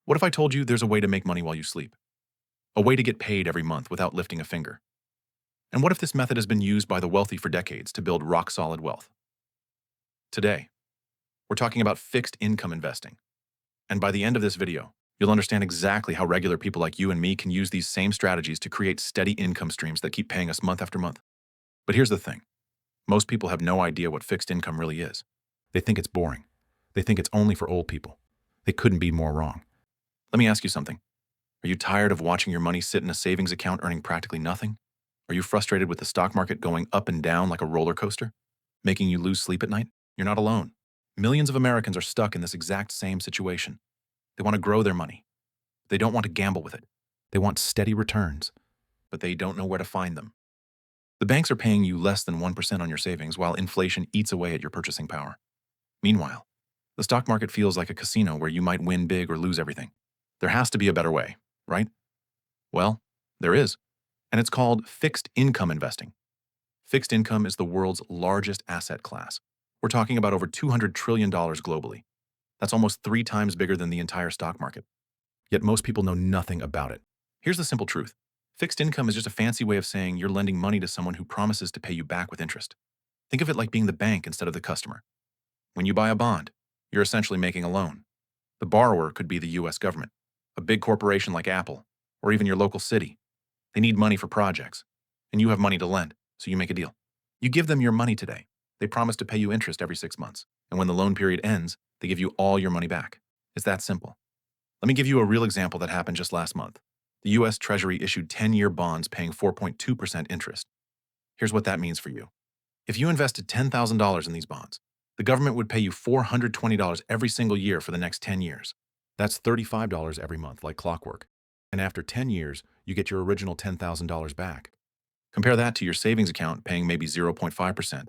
What if I told you there's a way to make money while you sleep? A way to get paid every month without lifting a finger? And what if this method has been used by the wealthy for decades to build rock-solid wealth? Today, we're talking about fixed income investing. And by the end of this video, you'll understand exactly how regular people like you and me can use these same strategies to create steady income streams that keep paying us month after month. But here's the thing. Most people have no idea what fixed income really is. They think it's boring. They think it's only for old people. They couldn't be more wrong. Let me ask you something. Are you tired of watching your money sit in a savings account earning practically nothing? Are you frustrated with the stock market going up and down like a roller coaster, making you lose sleep at night? You're not alone. Millions of Americans are stuck in this exact same situation. They want to grow their money. They don't want to gamble with it. They want steady returns, but they don't know where to find them. The banks are paying you less than 1% on your savings while inflation eats away at your purchasing power. Meanwhile, the stock market feels like a casino where you might win big or lose everything. There has to be a better way, right? Well, there is, and it's called fixed income investing. Fixed income is the world's largest asset class. We're talking about over $200 trillion globally. That's almost 3 times bigger than the entire stock market. Yet most people know nothing about it. Here's the simple truth. Fixed income is just a fancy way of saying you're lending money to someone who promises to pay you back with interest. Think of it like being the bank instead of the customer. When you buy a bond, you're essentially making a loan. The borrower could be the US government, a big corporation like Apple, or even your local city. They need money for projects, and you have money to lend, so you make a deal. You give them your money today. They promise to pay you interest every 6 months, and when the loan period ends, they give you all your money back. It's that simple. Let me give you a real example that happened just last month. The US Treasury issued 10-year bonds paying 4.2% interest. Here's what that means for you. If you invested $10,000 in these bonds, the government would pay you $420 every single year for the next 10 years. That's $35 every month, like clockwork. And after 10 years, you get your original $10,000 back. Compare that to your savings account paying maybe 0.5%.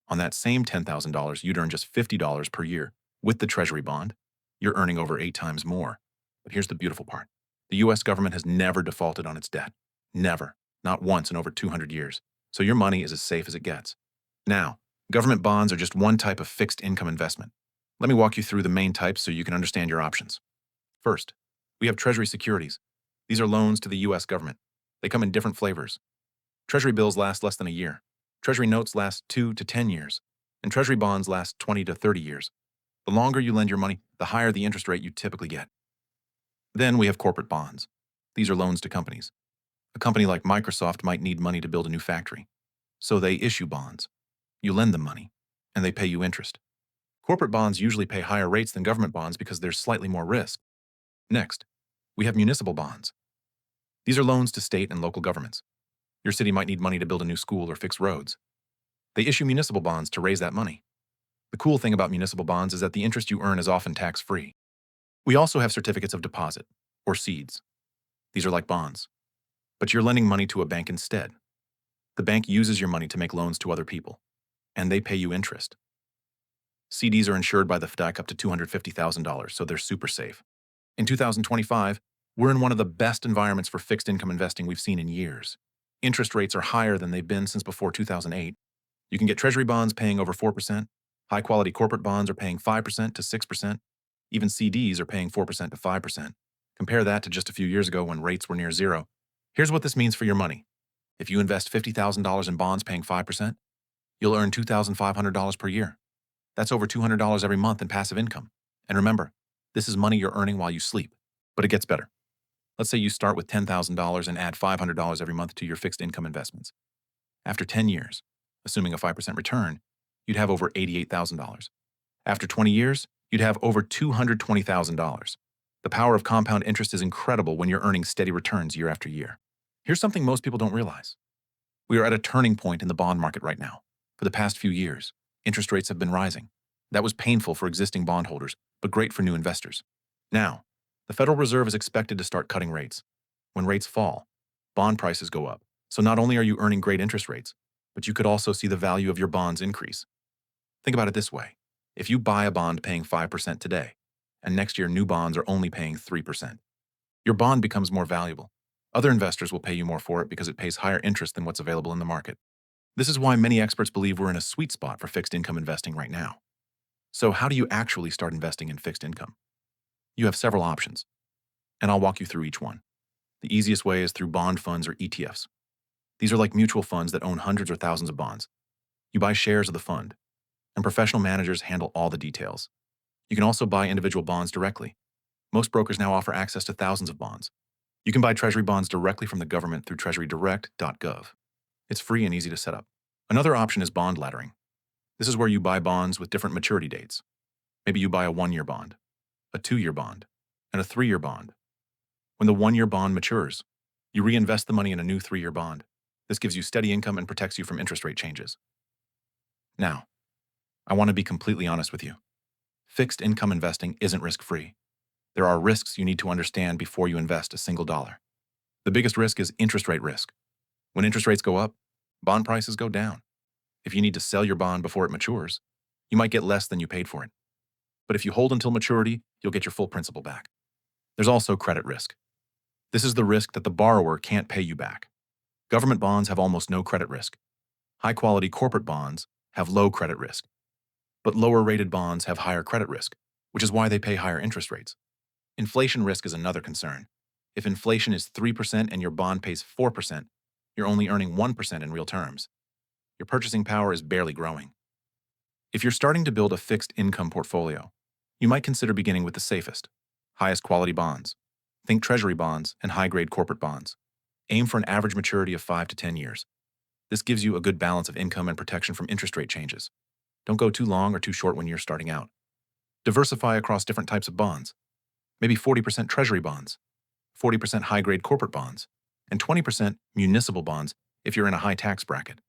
On that same $10,000, you'd earn just $50 per year. With the Treasury bond, you're earning over 8 times more. But here's the beautiful part. The US government has never defaulted on its debt. Never. Not once in over 200 years. So your money is as safe as it gets. Now, government bonds are just one type of fixed income investment. Let me walk you through the main types so you can understand your options. First, we have Treasury securities. These are loans to the US government. They come in different flavors. Treasury bills last less than a year. Treasury notes last 2 to 10 years. And Treasury bonds last 20 to 30 years. The longer you lend your money, the higher the interest rate you typically get. Then we have corporate bonds. These are loans to companies. A company like Microsoft might need money to build a new factory. So they issue bonds. You lend them money, and they pay you interest. Corporate bonds usually pay higher rates than government bonds because there's slightly more risk. Next, we have municipal bonds. These are loans to state and local governments. Your city might need money to build a new school or fix roads. They issue municipal bonds to raise that money. The cool thing about municipal bonds is that the interest you earn is often tax-free. We also have certificates of deposit, or seeds. These are like bonds, but you're lending money to a bank instead. The bank uses your money to make loans to other people, and they pay you interest. CDs are insured by the FDIC up to $250,000, so they're super safe. In 2025, we're in one of the best environments for fixed income investing we've seen in years. Interest rates are higher than they've been since before 2008. You can get Treasury bonds paying over 4%. High-quality corporate bonds are paying 5% to 6%. Even CDs are paying 4% to 5%. Compare that to just a few years ago when rates were near zero. Here's what this means for your money. If you invest $50,000 in bonds paying 5%, you'll earn $2,500 per year. That's over $200 every month in passive income. And remember, this is money you're earning while you sleep. But it gets better. Let's say you start with $10,000 and add $500 every month to your fixed income investments. After 10 years, assuming a 5% return, you'd have over $88,000. After 20 years, you'd have over $220,000. The power of compound interest is incredible when you're earning steady returns year after year. Here's something most people don't realize. We are at a turning point in the bond market right now. For the past few years, interest rates have been rising. That was painful for existing bondholders, but great for new investors. Now, the Federal Reserve is expected to start cutting rates. When rates fall, bond prices go up. So not only are you earning great interest rates, but you could also see the value of your bonds increase. Think about it this way. If you buy a bond paying 5% today, and next year new bonds are only paying 3%, your bond becomes more valuable. Other investors will pay you more for it because it pays higher interest than what's available in the market. This is why many experts believe we're in a sweet spot for fixed income investing right now. So how do you actually start investing in fixed income? You have several options. and I'll walk you through each one. The easiest way is through bond funds or ETFs. These are like mutual funds that own hundreds or thousands of bonds. You buy shares of the fund, and professional managers handle all the details. You can also buy individual bonds directly. Most brokers now offer access to thousands of bonds. You can buy Treasury bonds directly from the government through treasurydirect.gov. It's free and easy to set up. Another option is bond laddering. This is where you buy bonds with different maturity dates. Maybe you buy a 1-year bond, a 2-year bond, and a 3-year bond. When the 1-year bond matures, you reinvest the money in a new 3-year bond. This gives you steady income and protects you from interest rate changes. Now, I want to be completely honest with you. Fixed income investing isn't risk-free. There are risks you need to understand before you invest a single dollar. The biggest risk is interest rate risk. When interest rates go up, bond prices go down. If you need to sell your bond before it matures, you might get less than you paid for it. But if you hold until maturity, you'll get your full principal back. There's also credit risk. This is the risk that the borrower can't pay you back. Government bonds have almost no credit risk. High-quality corporate bonds have low credit risk. But lower-rated bonds have higher credit risk, which is why they pay higher interest rates. Inflation risk is another concern. If inflation is 3% and your bond pays 4%, you're only earning 1% in real terms. Your purchasing power is barely growing. If you're starting to build a fixed income portfolio, you might consider beginning with the safest, highest quality bonds. Think Treasury bonds and high-grade corporate bonds. Aim for an average maturity of 5 to 10 years. This gives you a good balance of income and protection from interest rate changes. Don't go too long or too short when you're starting out. Diversify across different types of bonds. Maybe 40% Treasury bonds, 40% high-grade corporate bonds, and 20% municipal bonds if you're in a high tax bracket.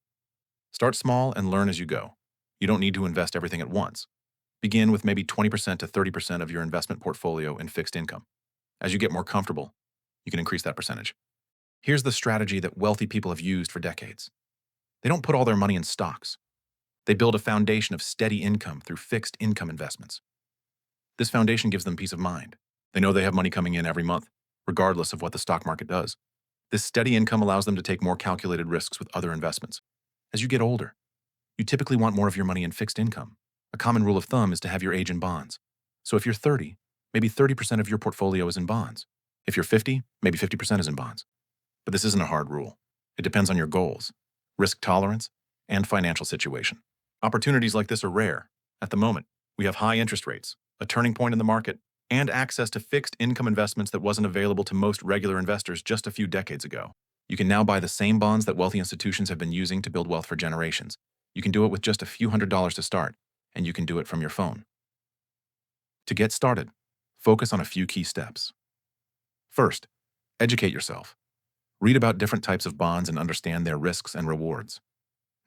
Start small and learn as you go. You don't need to invest everything at once. Begin with maybe 20% to 30% of your investment portfolio in fixed income. As you get more comfortable, you can increase that percentage. Here's the strategy that wealthy people have used for decades. They don't put all their money in stocks. They build a foundation of steady income through fixed income investments. This foundation gives them peace of mind. They know they have money coming in every month, regardless of what the stock market does. This steady income allows them to take more calculated risks with other investments. As you get older, you typically want more of your money in fixed income. A common rule of thumb is to have your age in bonds. So if you're 30, maybe 30% of your portfolio is in bonds. If you're 50, maybe 50% is in bonds. But this isn't a hard rule. It depends on your goals, risk tolerance, and financial situation. Opportunities like this are rare. At the moment, we have high interest rates, a turning point in the market, and access to fixed income investments that wasn't available to most regular investors just a few decades ago. You can now buy the same bonds that wealthy institutions have been using to build wealth for generations. You can do it with just a few $100s to start, and you can do it from your phone. To get started, focus on a few key steps. First, educate yourself. Read about different types of bonds and understand their risks and rewards.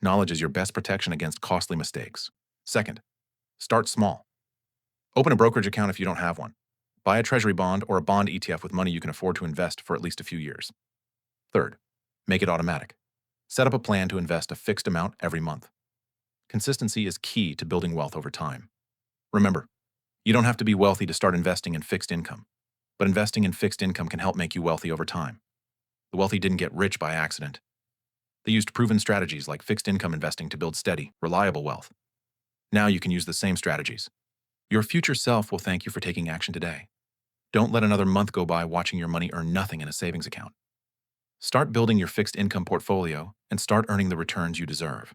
Knowledge is your best protection against costly mistakes. Second, start small. Open a brokerage account if you don't have one. Buy a Treasury bond or a bond ETF with money you can afford to invest for at least a few years. Third, make it automatic. Set up a plan to invest a fixed amount every month. Consistency is key to building wealth over time. Remember, you don't have to be wealthy to start investing in fixed income, but investing in fixed income can help make you wealthy over time. The wealthy didn't get rich by accident. They used proven strategies like fixed income investing to build steady, reliable wealth. Now you can use the same strategies. Your future self will thank you for taking action today. Don't let another month go by watching your money earn nothing in a savings account. Start building your fixed income portfolio and start earning the returns you deserve.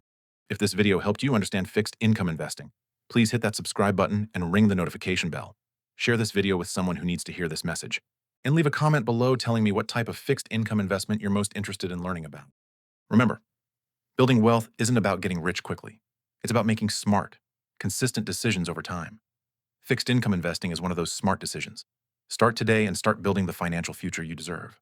If this video helped you understand fixed income investing, please hit that subscribe button and ring the notification bell. Share this video with someone who needs to hear this message. And leave a comment below telling me what type of fixed income investment you're most interested in learning about. Remember, building wealth isn't about getting rich quickly. It's about making smart, consistent decisions over time. Fixed income investing is one of those smart decisions. Start today and start building the financial future you deserve.